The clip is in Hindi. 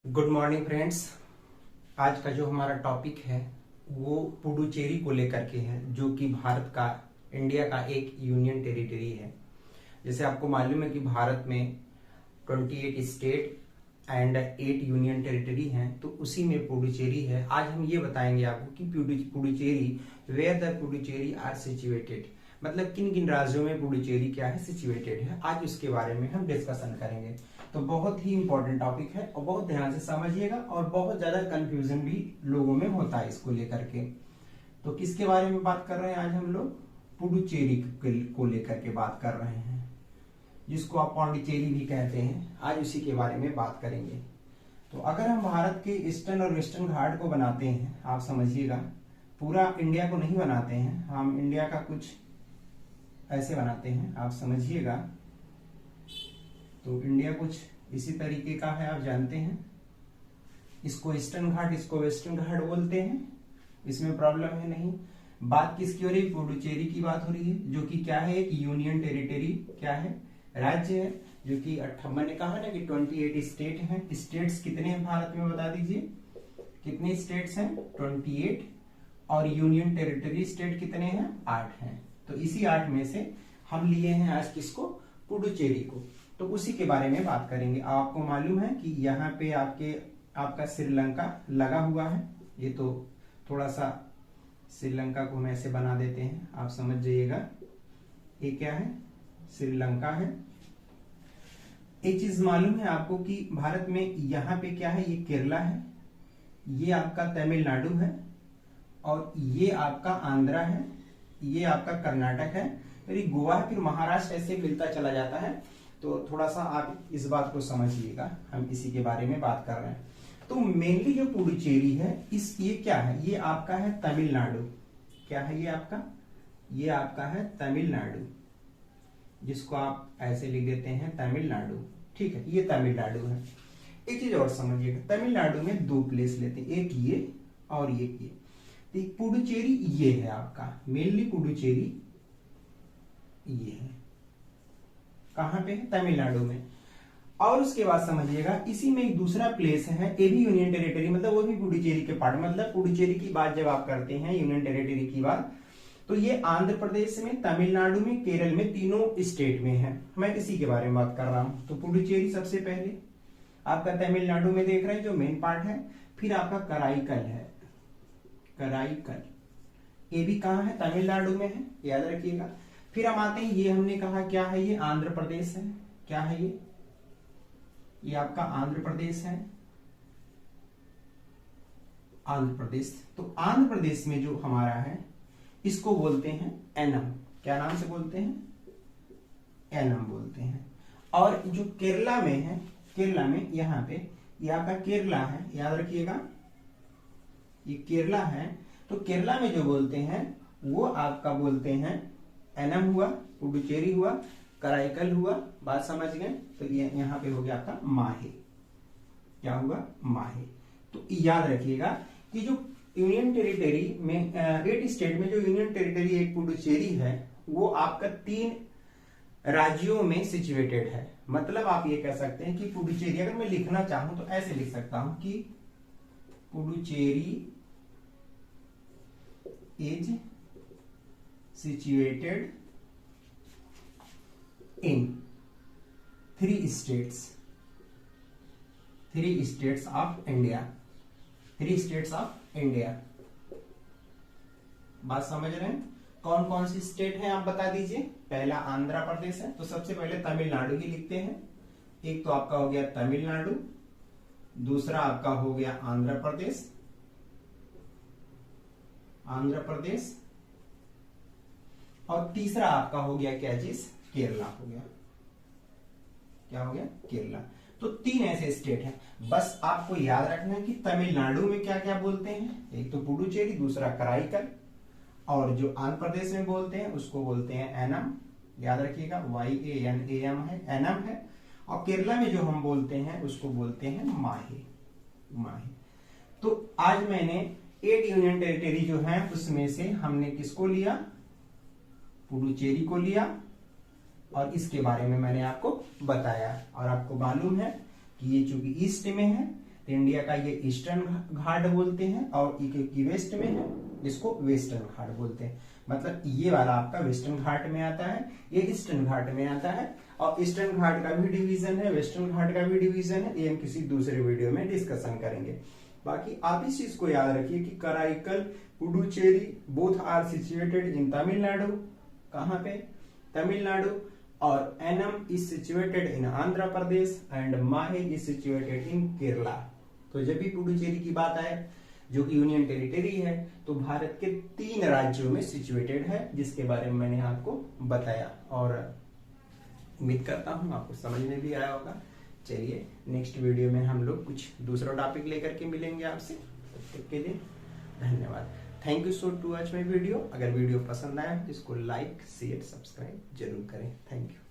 Good morning friends. आज का जो हमारा टॉपिक है वो पुडुचेरी को लेकर के है, जो कि भारत का, इंडिया का एक यूनियन टेरिटरी है। जैसे आपको मालूम है कि भारत में 28 स्टेट एंड 8 यूनियन टेरिटरी हैं, तो उसी में पुडुचेरी है। आज हम ये बताएंगे आपको कि Puducherry, where the Puducherry are situated, मतलब किन किन राज्यों में पुडुचेरी क्या है, सिचुएटेड है। आज उसके बारे में हम डिस्कशन करेंगे। तो बहुत ही इंपॉर्टेंट टॉपिक है और बहुत ध्यान से समझिएगा, और बहुत ज्यादा कंफ्यूजन भी लोगों में होता है इसको लेकर के। तो किसके बारे में बात कर रहे हैं आज हम लोग? पुडुचेरी को लेकर के बात कर रहे हैं, जिसको आप पांडिचेरी भी कहते हैं। आज उसी के बारे में बात करेंगे। तो अगर हम भारत के ईस्टर्न और वेस्टर्न घाट को बनाते हैं, आप समझिएगा, पूरा इंडिया को नहीं बनाते हैं हम, इंडिया का कुछ ऐसे बनाते हैं, आप समझिएगा। तो इंडिया कुछ इसी तरीके का है, आप जानते हैं। इसको ईस्टर्न घाट, इसको वेस्टर्न घाट बोलते हैं, इसमें प्रॉब्लम है नहीं। बात किसकी हो रही है? पुडुचेरी की बात हो रही है, जो कि क्या है, एक यूनियन टेरिटरी, क्या है, राज्य है, जो कि मैंने कहा ना कि 28 स्टेट हैं। स्टेट्स कितने हैं भारत में, बता दीजिए कितने स्टेट्स हैं? 28। और यूनियन टेरिटरी स्टेट कितने हैं? 8 हैं। तो इसी 8 में से हम लिए हैं आज किसको? पुडुचेरी को। तो उसी के बारे में बात करेंगे। आपको मालूम है कि यहाँ पे आपका श्रीलंका लगा हुआ है। ये तो थोड़ा सा श्रीलंका को हम ऐसे बना देते हैं, आप समझ जाइएगा। ये क्या है? श्रीलंका है। एक चीज मालूम है आपको कि भारत में यहाँ पे क्या है, ये केरला है, ये आपका तमिलनाडु है, और ये आपका आंध्रा है, ये आपका कर्नाटक है, फिर ये गोवा, फिर महाराष्ट्र, ऐसे मिलता चला जाता है। तो थोड़ा सा आप इस बात को समझिएगा, हम इसी के बारे में बात कर रहे हैं। तो मेनली जो पुडुचेरी है, ये क्या है? ये आपका है तमिलनाडु। क्या है ये आपका? ये आपका है तमिलनाडु, जिसको आप ऐसे लिख देते हैं तमिलनाडु। ठीक है, ये तमिलनाडु है। एक चीज और समझिएगा, तमिलनाडु में 2 प्लेस लेते हैं, एक ये और ये। तो पुडुचेरी ये है आपका, मेनली पुडुचेरी ये है। कहां पे है? तमिलनाडु में। और उसके बाद समझिएगा, इसी में एक दूसरा प्लेस है, ये भी यूनियन टेरिटरी, मतलब वो भी पुडुचेरी के पार्ट। मतलब पुडुचेरी की बात जब आप करते हैं, यूनियन टेरिटरी की बात, तो ये आंध्र प्रदेश में, तमिलनाडु में, केरल में, तीनों स्टेट में है। मैं इसी के बारे में बात कर रहा हूं। तो पुडुचेरी सबसे पहले आपका तमिलनाडु में देख रहे हैं, जो मेन पार्ट है। फिर आपका कराईकल है, कराईकल, ये भी कहां है? तमिलनाडु में है, याद रखिएगा। फिर हम आते हैं, ये हमने कहा क्या है, ये आंध्र प्रदेश है। क्या है ये आपका आंध्र प्रदेश है, आंध्र प्रदेश। तो आंध्र प्रदेश में जो हमारा है, इसको बोलते हैं एनम। क्या नाम से बोलते हैं? एनम बोलते हैं। और जो केरला में है, केरला में यहाँ पे ये आपका केरला है, याद रखिएगा, ये केरला है। तो केरला में जो बोलते हैं वो आपका बोलते हैं एनम हुआ, पुडुचेरी हुआ, कराईकल हुआ। बात समझ गए? तो ये यहाँ पे हो गया आपका माहे। क्या हुआ? माहे। तो याद रखिएगा कि जो यूनियन टेरिटरी में 8 स्टेट में जो यूनियन टेरिटरी एक पुडुचेरी है, वो आपका 3 राज्यों में सिचुएटेड है। मतलब आप ये कह सकते हैं कि पुडुचेरी, अगर मैं लिखना चाहूं तो ऐसे लिख सकता हूं कि Puducherry is situated in 3 states, 3 states of India, 3 states of India। बात समझ रहे हैं? कौन कौन सी स्टेट है आप बता दीजिए। पहला आंध्र प्रदेश है, तो सबसे पहले तमिलनाडु ही लिखते हैं। एक तो आपका हो गया तमिलनाडु, दूसरा आपका हो गया आंध्र प्रदेश, आंध्र प्रदेश, और तीसरा आपका हो गया क्या चीज? केरला हो गया। क्या हो गया? केरला। तो 3 ऐसे स्टेट हैं। बस आपको याद रखना है कि तमिलनाडु में क्या क्या बोलते हैं, एक तो पुडुचेरी, दूसरा कराईकल, और जो आंध्र प्रदेश में बोलते हैं उसको बोलते हैं एनम। याद रखिएगा, YANAM है, एनम है। और केरला में जो हम बोलते हैं उसको बोलते हैं माहे, माहे। तो आज मैंने 8 यूनियन टेरिटरी जो है उसमें से हमने किसको लिया? पुडुचेरी को लिया, और इसके बारे में मैंने आपको बताया। और आपको मालूम है कि ये चूंकि ईस्ट में है, इंडिया का ये ईस्टर्न घाट बोलते हैं, और ये वेस्ट में है, इसको वेस्टर्न घाट बोलते हैं। मतलब ये वाला आपका वेस्टर्न घाट में आता है, ये ईस्टर्न घाट में आता है, और ईस्टर्न घाट का भी डिवीजन है, वेस्टर्न घाट का भी डिवीजन है। ये हम किसी दूसरे वीडियो में डिस्कशन करेंगे। बाकी आप इस चीज को याद रखिए कि Karaikal, Puducherry both are situated in Tamil Nadu. कहाँ पे? तमिलनाडु। और Yanam is situated in Andhra Pradesh and Mahe is situated in Kerala. तो जब भी पुडुचेरी की बात आए, जो कि यूनियन टेरिटरी है, तो भारत के 3 राज्यों में सिचुएटेड है, जिसके बारे में मैंने आपको बताया, और उम्मीद करता हूं आपको समझ में भी आया होगा। चलिए नेक्स्ट वीडियो में हम लोग कुछ दूसरा टॉपिक लेकर के मिलेंगे आपसे। तब तक के लिए धन्यवाद। Thank you so to watch my video. अगर वीडियो पसंद आया तो इसको लाइक, शेयर, सब्सक्राइब जरूर करें। Thank you.